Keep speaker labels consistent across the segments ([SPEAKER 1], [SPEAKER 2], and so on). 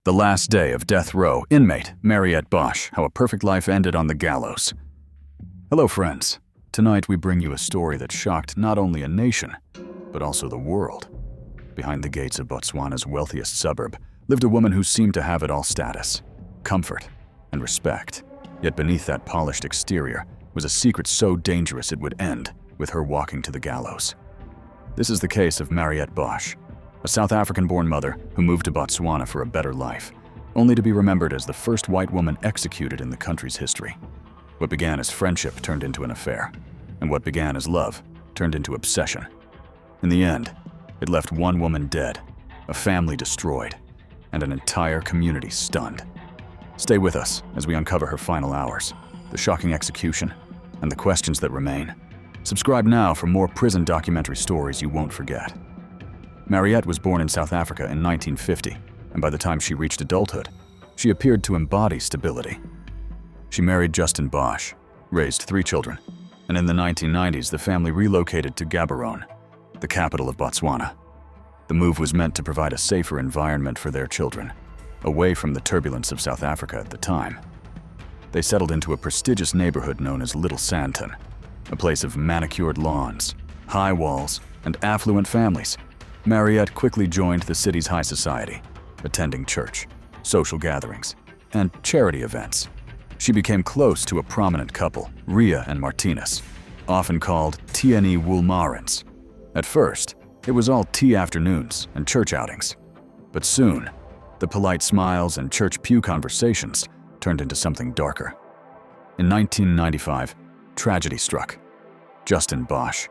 [SPEAKER 1] The last day of death row, inmate Mariette Bosch, how a perfect life ended on the gallows. Hello friends, tonight we bring you a story that shocked not only a nation, but also the world. Behind the gates of Botswana's wealthiest suburb lived a woman who seemed to have it all: status, comfort, and respect. Yet beneath that polished exterior was a secret so dangerous it would end with her walking to the gallows. This is the case of Mariette Bosch, a South African-born mother who moved to Botswana for a better life, only to be remembered as the first white woman executed in the country's history. What began as friendship turned into an affair, and what began as love turned into obsession. In the end, it left one woman dead, a family destroyed, and an entire community stunned. Stay with us as we uncover her final hours, the shocking execution, and the questions that remain. Subscribe now for more prison documentary stories you won't forget. Mariette was born in South Africa in 1950, and by the time she reached adulthood, she appeared to embody stability. She married Justin Bosch, raised 3 children, and in the 1990s the family relocated to Gaborone, the capital of Botswana. The move was meant to provide a safer environment for their children, away from the turbulence of South Africa at the time. They settled into a prestigious neighborhood known as Little Sandton, a place of manicured lawns, high walls, and affluent families. Mariette quickly joined the city's high society, attending church, social gatherings, and charity events. She became close to a prominent couple, Ria and Martinez, often called TNE Woolmarans. At first, it was all tea afternoons and church outings. But soon, the polite smiles and church pew conversations turned into something darker. In 1995, tragedy struck. Justin Bosch,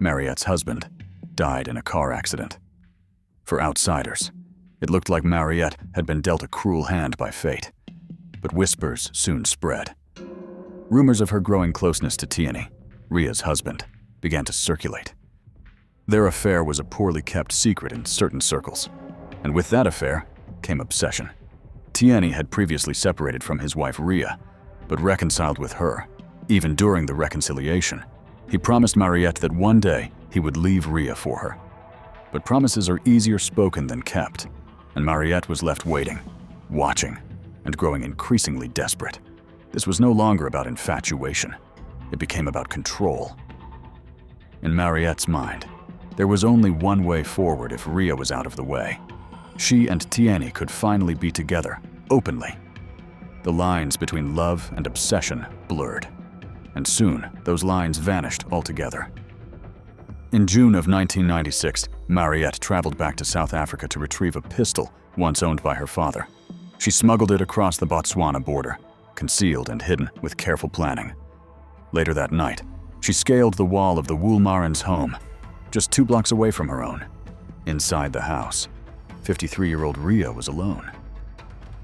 [SPEAKER 1] Mariette's husband, died in a car accident. For outsiders, it looked like Mariette had been dealt a cruel hand by fate. But whispers soon spread. Rumors of her growing closeness to Tierney, Ria's husband, began to circulate. Their affair was a poorly kept secret in certain circles, and with that affair came obsession. Tierney had previously separated from his wife Ria, but reconciled with her. Even during the reconciliation, he promised Mariette that one day he would leave Ria for her. But promises are easier spoken than kept, and Mariette was left waiting, watching, and growing increasingly desperate. This was no longer about infatuation. It became about control. In Mariette's mind, there was only one way forward if Ria was out of the way. She and Tierney could finally be together, openly. The lines between love and obsession blurred, and soon those lines vanished altogether. In June of 1996, Mariette traveled back to South Africa to retrieve a pistol once owned by her father. She smuggled it across the Botswana border, concealed and hidden with careful planning. Later that night, she scaled the wall of the Woolmarans' home, just 2 blocks away from her own. Inside the house, 53-year-old Ria was alone.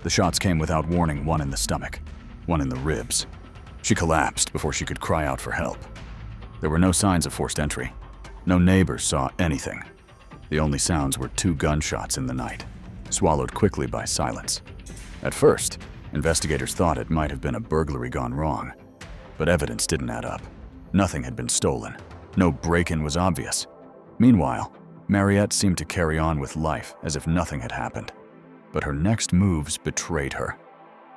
[SPEAKER 1] The shots came without warning, one in the stomach, one in the ribs. She collapsed before she could cry out for help. There were no signs of forced entry. No neighbors saw anything. The only sounds were 2 gunshots in the night, swallowed quickly by silence. At first, investigators thought it might have been a burglary gone wrong, but evidence didn't add up. Nothing had been stolen. No break-in was obvious. Meanwhile, Mariette seemed to carry on with life as if nothing had happened. But her next moves betrayed her.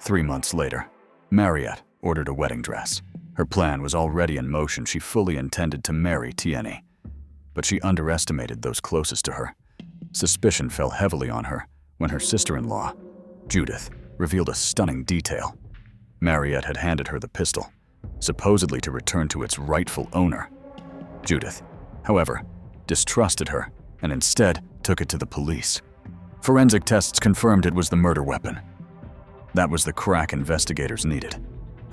[SPEAKER 1] 3 months later, Mariette ordered a wedding dress. Her plan was already in motion. She fully intended to marry Tierney. But she underestimated those closest to her. Suspicion fell heavily on her when her sister-in-law, Judith, revealed a stunning detail. Mariette had handed her the pistol, supposedly to return to its rightful owner. Judith, however, distrusted her and instead took it to the police. Forensic tests confirmed it was the murder weapon. That was the crack investigators needed,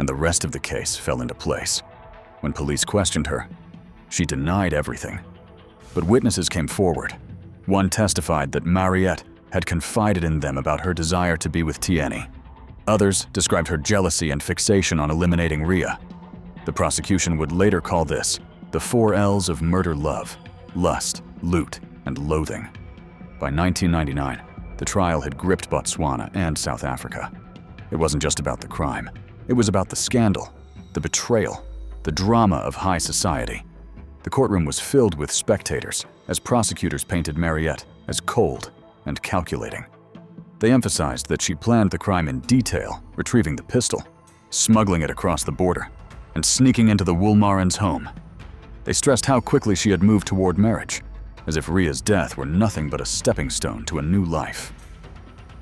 [SPEAKER 1] and the rest of the case fell into place. When police questioned her, she denied everything. But witnesses came forward. One testified that Mariette had confided in them about her desire to be with Tierney. Others described her jealousy and fixation on eliminating Ria. The prosecution would later call this the 4 L's of murder-love: lust, loot, and loathing. By 1999, the trial had gripped Botswana and South Africa. It wasn't just about the crime. It was about the scandal, the betrayal, the drama of high society. The courtroom was filled with spectators as prosecutors painted Mariette as cold and calculating. They emphasized that she planned the crime in detail, retrieving the pistol, smuggling it across the border, and sneaking into the Woolmarins' home. They stressed how quickly she had moved toward marriage, as if Ria's death were nothing but a stepping stone to a new life.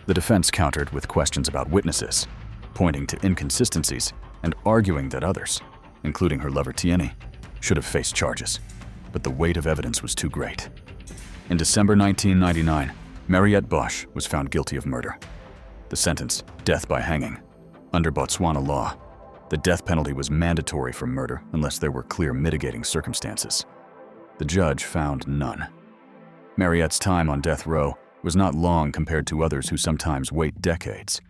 [SPEAKER 1] The defense countered with questions about witnesses, pointing to inconsistencies and arguing that others, including her lover Tieni, should have faced charges, but the weight of evidence was too great. In December 1999, Mariette Bosch was found guilty of murder. The sentence, death by hanging. Under Botswana law, the death penalty was mandatory for murder unless there were clear mitigating circumstances. The judge found none. Mariette's time on death row was not long compared to others who sometimes wait decades.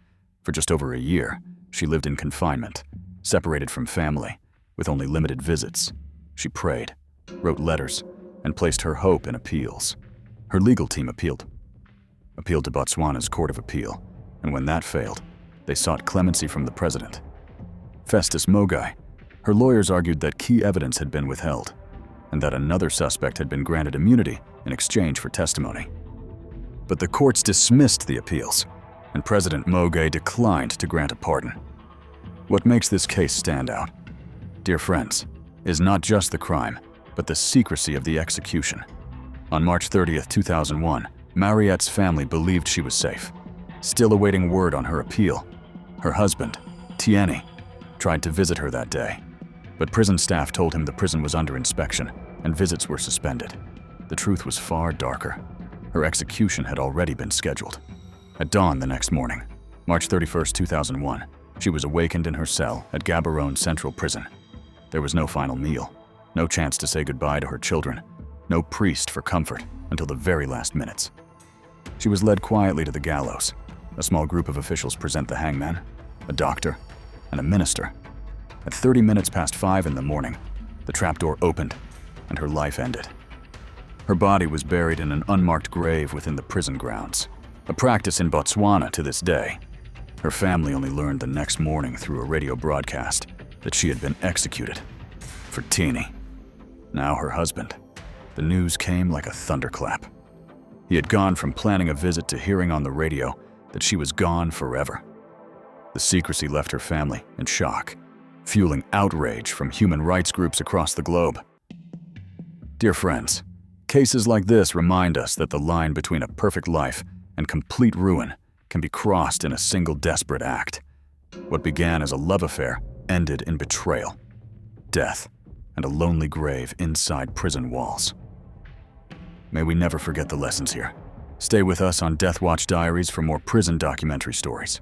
[SPEAKER 1] For just over a year, she lived in confinement, separated from family, with only limited visits. She prayed, wrote letters, and placed her hope in appeals. Her legal team appealed to Botswana's Court of Appeal, and when that failed, they sought clemency from the president. Festus Mogai, her lawyers argued that key evidence had been withheld, and that another suspect had been granted immunity in exchange for testimony. But the courts dismissed the appeals, and President Mogai declined to grant a pardon. What makes this case stand out, dear friends, is not just the crime, but the secrecy of the execution. On March 30th, 2001, Mariette's family believed she was safe. Still awaiting word on her appeal, her husband, Tieni, tried to visit her that day, but prison staff told him the prison was under inspection and visits were suspended. The truth was far darker. Her execution had already been scheduled. At dawn the next morning, March 31st, 2001, she was awakened in her cell at Gaborone Central Prison. There was no final meal, no chance to say goodbye to her children, no priest for comfort until the very last minutes. She was led quietly to the gallows. A small group of officials present the hangman, a doctor, and a minister. At 30 minutes past 5 in the morning, the trapdoor opened and her life ended. Her body was buried in an unmarked grave within the prison grounds, a practice in Botswana to this day. Her family only learned the next morning through a radio broadcast that she had been executed for Tieni. Now her husband. The news came like a thunderclap. He had gone from planning a visit to hearing on the radio that she was gone forever. The secrecy left her family in shock, fueling outrage from human rights groups across the globe. Dear friends, cases like this remind us that the line between a perfect life and complete ruin can be crossed in a single desperate act. What began as a love affair ended in betrayal, death, and a lonely grave inside prison walls. May we never forget the lessons here. Stay with us on Death Watch Diaries for more prison documentary stories.